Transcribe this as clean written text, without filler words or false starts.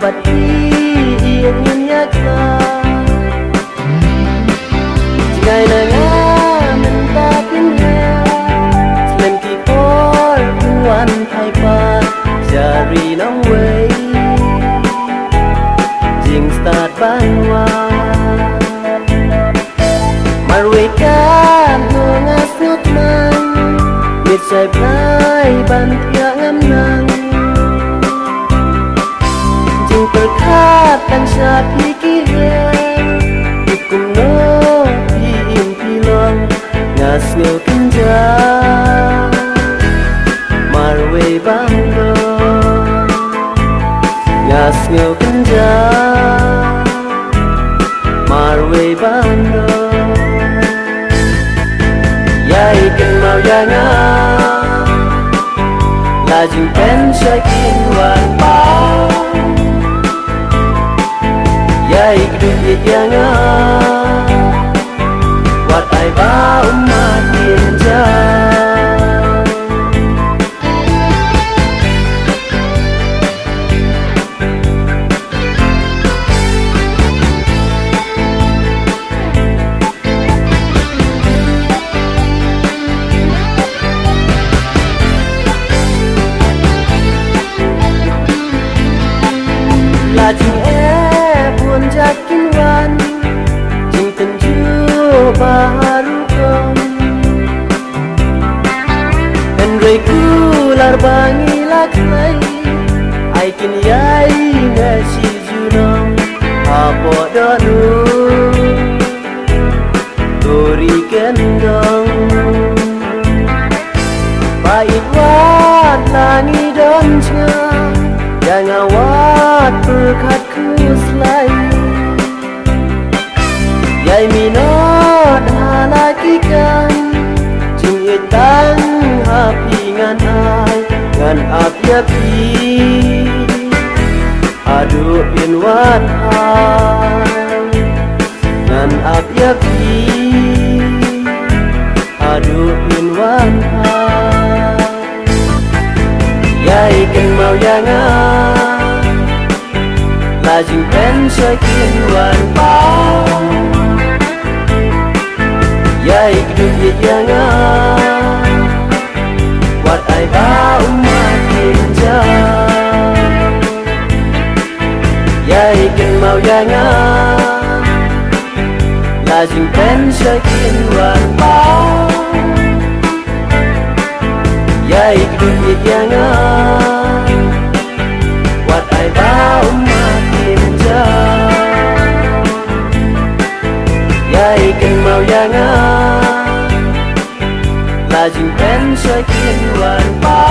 บัดนี้เอียงยินยักษาไงนะงามันตาเป็นแหวเล่นกี่พอลเป็นวันไทยปาจารีน้องเวยจิงสตาร์ทบ้านว่ามาเวกันโนงาสุดมันมิดใจพลายบันเทียงอำนังจึงประคาดตั้งชาพี่กี่เฮติดกุมโนพี่อินพี่ลองงาเสียวกันจามาเวบังโดงาเสียวกันจามาเวบังโดยายกันเมายางาลาจึงเป็นชายกินหวานเบายายกระดูกยางาวัดไอบ้ามาเทียนจาลาจึงแอบปวนจากกินวันจึงเป็นจูบารุกงเป็นเรกูลาร์บางีลักไลไอกินยายเนชิจูนองอาปอดอนูตุริกันดองไปอีกวัดลานีดอนชาyang awat berkat kuslai Yai minot halakikan Jing itang hapi ngan ai Ngan api-api Adu in wat hai Ngan api-api Adu in wat hai Yai kan mau yang làจึงเป็นชายกินหวานเบายายกระดูกยังวัดไอบ้ามากินจายายกันเมายังlàจึงเป็นชายกินหวานเบายายกระดูกยังวัดไอบ้ามาYai kan mau yang làจึงเป็นชายกินหวานเบา